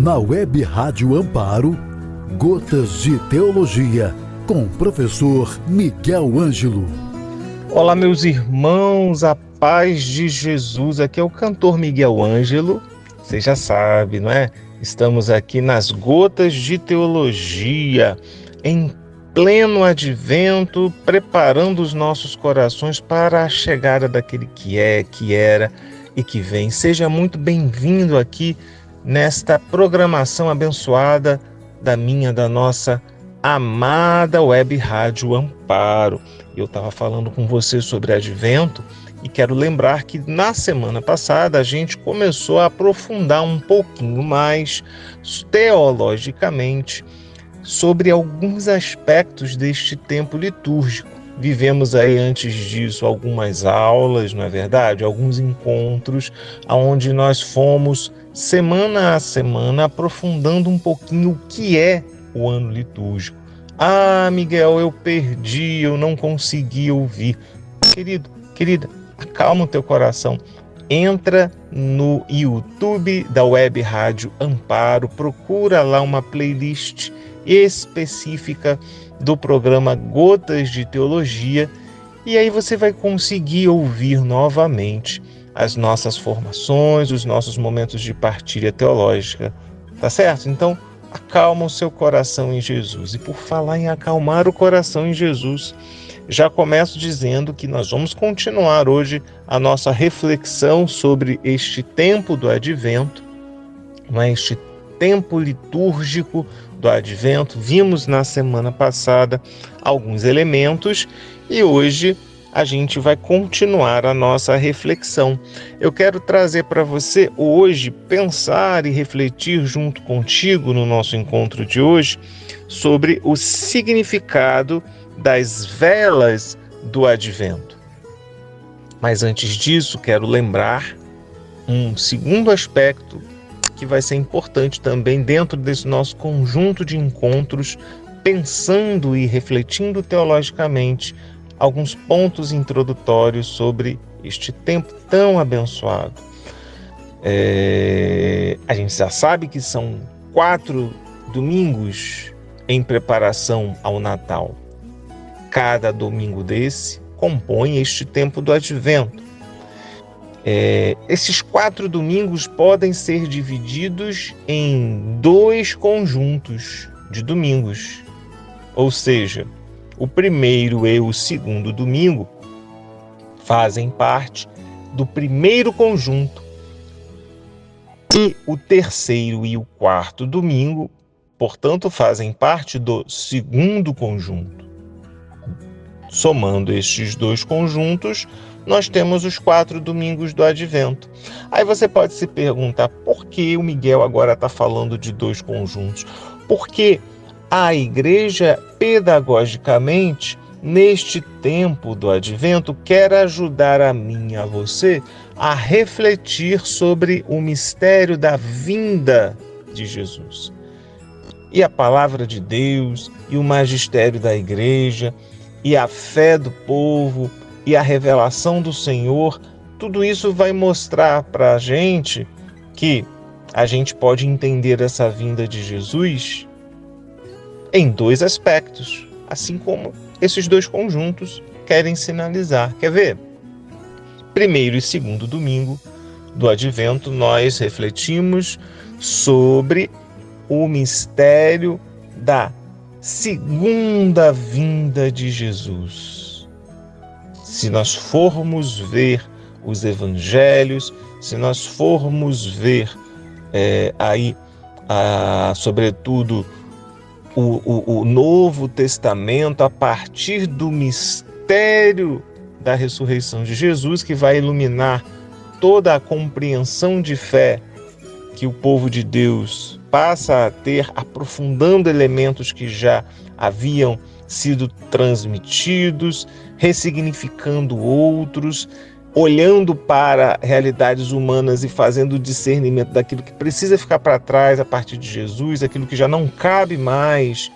Na Web Rádio Amparo, Gotas de Teologia, com o professor Miguel Ângelo. Olá, meus irmãos, a paz de Jesus. Aqui é o cantor Miguel Ângelo. Você já sabe, não é? Estamos aqui nas Gotas de Teologia, em pleno advento, preparando os nossos corações para a chegada daquele que é, que era e que vem. Seja muito bem-vindo aqui nesta programação abençoada da nossa amada Web Rádio Amparo. Eu estava falando com você sobre advento e quero lembrar que na semana passada a gente começou a aprofundar um pouquinho mais teologicamente sobre alguns aspectos deste tempo litúrgico. Vivemos aí antes disso algumas aulas, não é verdade? Alguns encontros onde nós fomos semana a semana aprofundando um pouquinho o que é o ano litúrgico. Ah, Miguel, eu perdi, eu não consegui ouvir. Querido, querida, acalma o teu coração. Entra no YouTube da Web Rádio Amparo, procura lá uma playlist específica do programa Gotas de Teologia e aí você vai conseguir ouvir novamente as nossas formações, os nossos momentos de partilha teológica, tá certo? Então, acalma o seu coração em Jesus. E por falar em acalmar o coração em Jesus, já começo dizendo que nós vamos continuar hoje a nossa reflexão sobre este tempo do advento, este tempo litúrgico do advento. Vimos na semana passada alguns elementos e hoje a gente vai continuar a nossa reflexão. Eu quero trazer para você hoje, pensar e refletir junto contigo no nosso encontro de hoje sobre o significado das velas do advento. Mas antes disso, quero lembrar um segundo aspecto que vai ser importante também dentro desse nosso conjunto de encontros, pensando e refletindo teologicamente alguns pontos introdutórios sobre este tempo tão abençoado. A gente já sabe que são 4 domingos em preparação ao Natal. Cada domingo desse compõe este tempo do advento. Esses 4 domingos podem ser divididos em 2 conjuntos de domingos, ou seja, o primeiro e o segundo domingo fazem parte do primeiro conjunto e o terceiro e o quarto domingo, portanto, fazem parte do segundo conjunto. Somando estes 2 conjuntos, nós temos os 4 domingos do advento. Aí você pode se perguntar, por que o Miguel agora está falando de 2 conjuntos? Porque a igreja, pedagogicamente, neste tempo do advento, quer ajudar a mim e a você a refletir sobre o mistério da vinda de Jesus. E a palavra de Deus, e o magistério da igreja, e a fé do povo, e a revelação do Senhor, tudo isso vai mostrar para a gente que a gente pode entender essa vinda de Jesus em 2 aspectos, assim como esses 2 conjuntos querem sinalizar. Quer ver? Primeiro e segundo domingo do advento, nós refletimos sobre o mistério da segunda vinda de Jesus. Se nós formos ver os evangelhos, se nós formos ver sobretudo o Novo Testamento, a partir do mistério da ressurreição de Jesus, que vai iluminar toda a compreensão de fé que o povo de Deus passa a ter, aprofundando elementos que já haviam sido transmitidos, ressignificando outros, olhando para realidades humanas e fazendo o discernimento daquilo que precisa ficar para trás a partir de Jesus, aquilo que já não cabe mais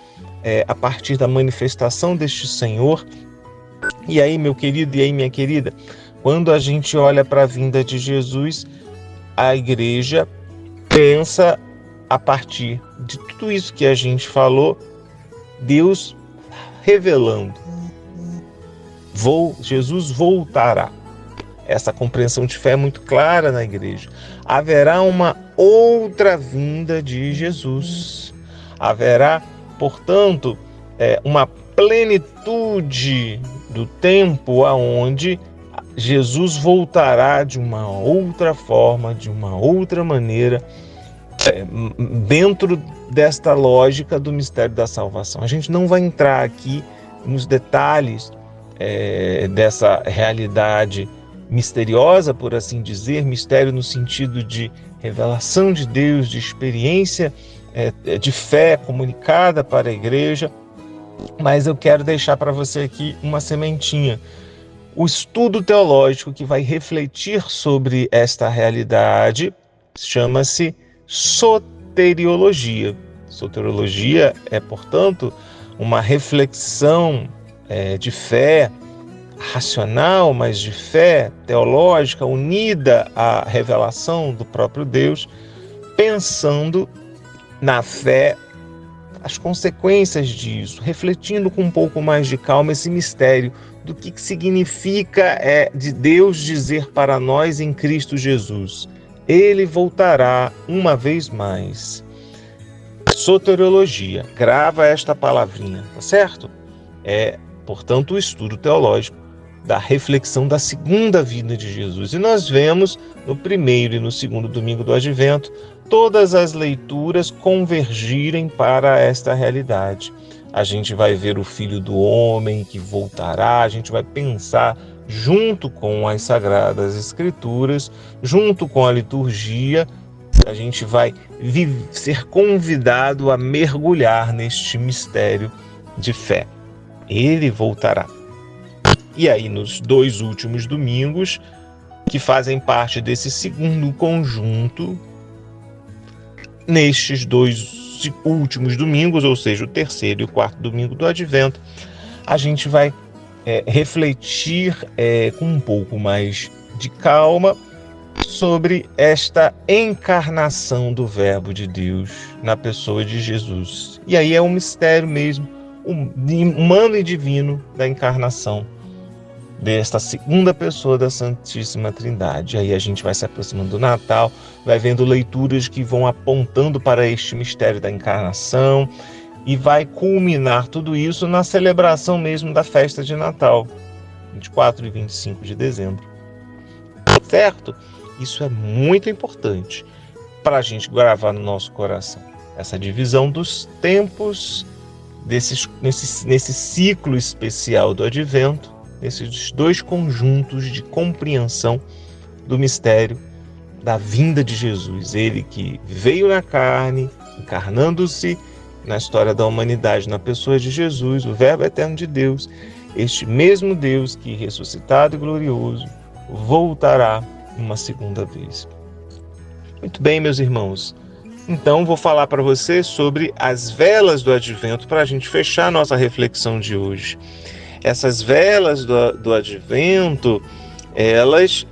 a partir da manifestação deste Senhor. E aí, meu querido, e aí, minha querida, quando a gente olha para a vinda de Jesus, a igreja pensa a partir de tudo isso que a gente falou, Deus revelando. Jesus voltará. Essa compreensão de fé é muito clara na igreja. Haverá uma outra vinda de Jesus. Haverá, portanto, uma plenitude do tempo aonde Jesus voltará de uma outra forma, de uma outra maneira, dentro desta lógica do mistério da salvação. A gente não vai entrar aqui nos detalhes dessa realidade misteriosa, por assim dizer, mistério no sentido de revelação de Deus, de experiência de fé comunicada para a igreja, mas eu quero deixar para você aqui uma sementinha. O estudo teológico que vai refletir sobre esta realidade chama-se soteriologia. Soteriologia é, portanto, uma reflexão de fé racional, mas de fé teológica unida à revelação do próprio Deus, pensando na fé, as consequências disso, refletindo com um pouco mais de calma esse mistério do que significa de Deus dizer para nós em Cristo Jesus: Ele voltará uma vez mais. Soteriologia, grava esta palavrinha, tá certo? Portanto, o estudo teológico da reflexão da segunda vinda de Jesus. E nós vemos no primeiro e no segundo domingo do Advento todas as leituras convergirem para esta realidade. A gente vai ver o Filho do Homem que voltará, a gente vai pensar junto com as Sagradas Escrituras, junto com a liturgia, a gente vai ser convidado a mergulhar neste mistério de fé. Ele voltará. E aí, nos 2 últimos domingos, que fazem parte desse segundo conjunto, nestes 2 últimos domingos, ou seja, o terceiro e o quarto domingo do Advento, a gente vai refletir com um pouco mais de calma sobre esta encarnação do Verbo de Deus na pessoa de Jesus. E aí é um mistério mesmo, humano e divino da encarnação desta segunda pessoa da Santíssima Trindade. Aí a gente vai se aproximando do Natal, vai vendo leituras que vão apontando para este mistério da encarnação e vai culminar tudo isso na celebração mesmo da festa de Natal, 24 e 25 de dezembro. Certo? Isso é muito importante para a gente gravar no nosso coração. Essa divisão dos tempos nesse ciclo especial do Advento, esses 2 conjuntos de compreensão do mistério da vinda de Jesus. Ele que veio na carne, encarnando-se na história da humanidade, na pessoa de Jesus, o Verbo eterno de Deus, este mesmo Deus que, ressuscitado e glorioso, voltará uma segunda vez. Muito bem, meus irmãos. Então, vou falar para você sobre as velas do Advento para a gente fechar a nossa reflexão de hoje. Essas velas do Advento, elas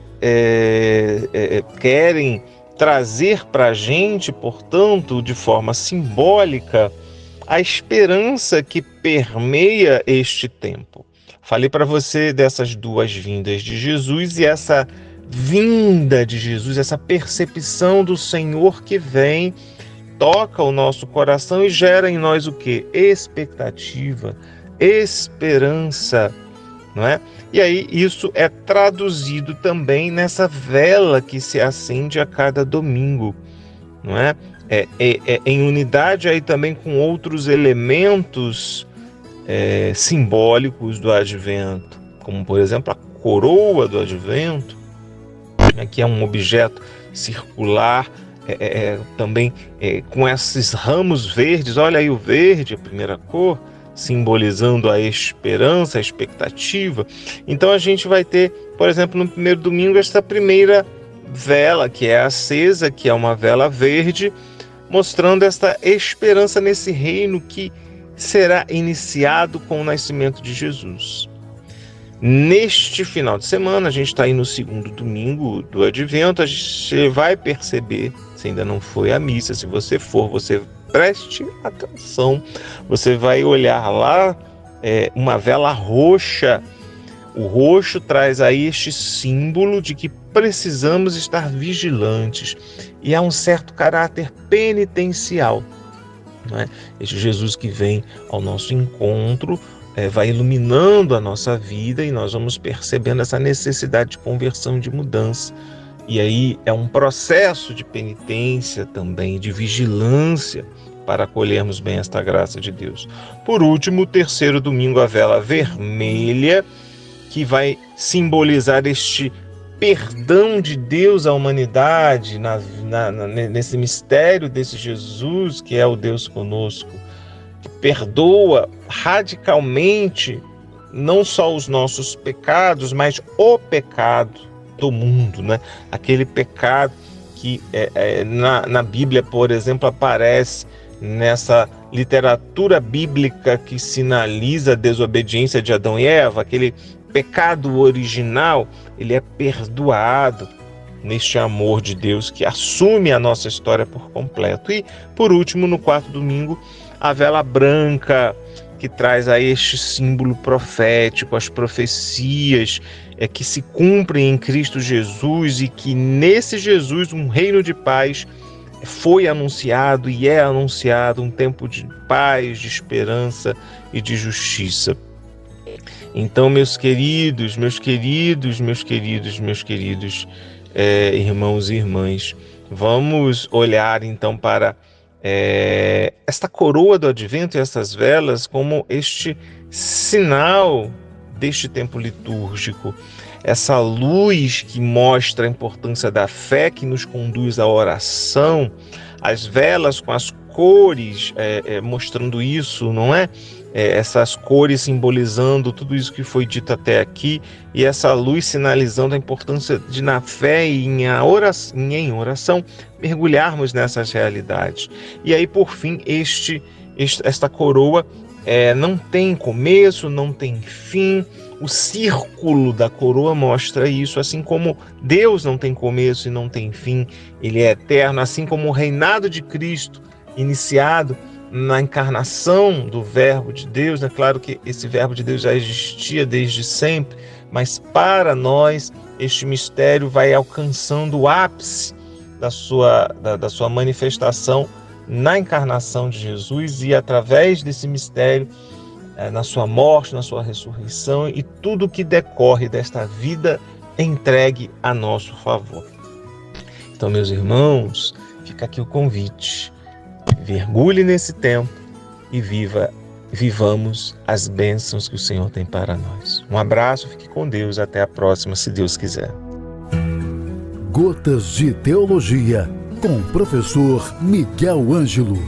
querem trazer para a gente, portanto, de forma simbólica, a esperança que permeia este tempo. Falei para você dessas 2 vindas de Jesus e essa vinda de Jesus, essa percepção do Senhor que vem, toca o nosso coração e gera em nós o quê? Expectativa, esperança, não é? E aí isso é traduzido também nessa vela que se acende a cada domingo, não é? Em unidade aí também com outros elementos simbólicos do Advento, como por exemplo a coroa do Advento, que é um objeto circular, também com esses ramos verdes. Olha aí o verde, a primeira cor, simbolizando a esperança, a expectativa. Então a gente vai ter, por exemplo, no primeiro domingo, esta primeira vela que é acesa, que é uma vela verde, mostrando esta esperança nesse reino que será iniciado com o nascimento de Jesus. Neste final de semana, a gente está aí no segundo domingo do Advento, a gente vai perceber, você ainda não foi à missa, se você for, você preste atenção. Você vai olhar lá uma vela roxa. O roxo traz aí este símbolo de que precisamos estar vigilantes. E há um certo caráter penitencial, não é? Este Jesus que vem ao nosso encontro vai iluminando a nossa vida e nós vamos percebendo essa necessidade de conversão, de mudança. E aí é um processo de penitência também, de vigilância, para acolhermos bem esta graça de Deus. Por último, o terceiro domingo, a vela vermelha, que vai simbolizar este perdão de Deus à humanidade, nesse mistério desse Jesus, que é o Deus conosco, que perdoa radicalmente não só os nossos pecados, mas o pecado do mundo, né? Aquele pecado que na Bíblia, por exemplo, aparece nessa literatura bíblica que sinaliza a desobediência de Adão e Eva, aquele pecado original, ele é perdoado neste amor de Deus que assume a nossa história por completo. E, por último, no quarto domingo, a vela branca, que traz a este símbolo profético, as profecias que se cumprem em Cristo Jesus e que nesse Jesus um reino de paz foi anunciado e é anunciado, um tempo de paz, de esperança e de justiça. Então, meus queridos, irmãos e irmãs, vamos olhar então para esta coroa do Advento e essas velas como este sinal deste tempo litúrgico, essa luz que mostra a importância da fé, que nos conduz à oração, as velas com as cores mostrando isso, não é? Essas cores simbolizando tudo isso que foi dito até aqui, e essa luz sinalizando a importância de, na fé e em oração, mergulharmos nessas realidades. E aí, por fim, esta coroa não tem começo, não tem fim. O círculo da coroa mostra isso, assim como Deus não tem começo e não tem fim, ele é eterno, assim como o reinado de Cristo, iniciado na encarnação do Verbo de Deus, é claro que esse Verbo de Deus já existia desde sempre, mas para nós este mistério vai alcançando o ápice da sua manifestação na encarnação de Jesus e através desse mistério, na sua morte, na sua ressurreição e tudo que decorre desta vida entregue a nosso favor. Então, meus irmãos, fica aqui o convite. Mergulhe nesse tempo e vivamos as bênçãos que o Senhor tem para nós. Um abraço, fique com Deus, até a próxima, se Deus quiser. Gotas de Teologia, com o professor Miguel Ângelo.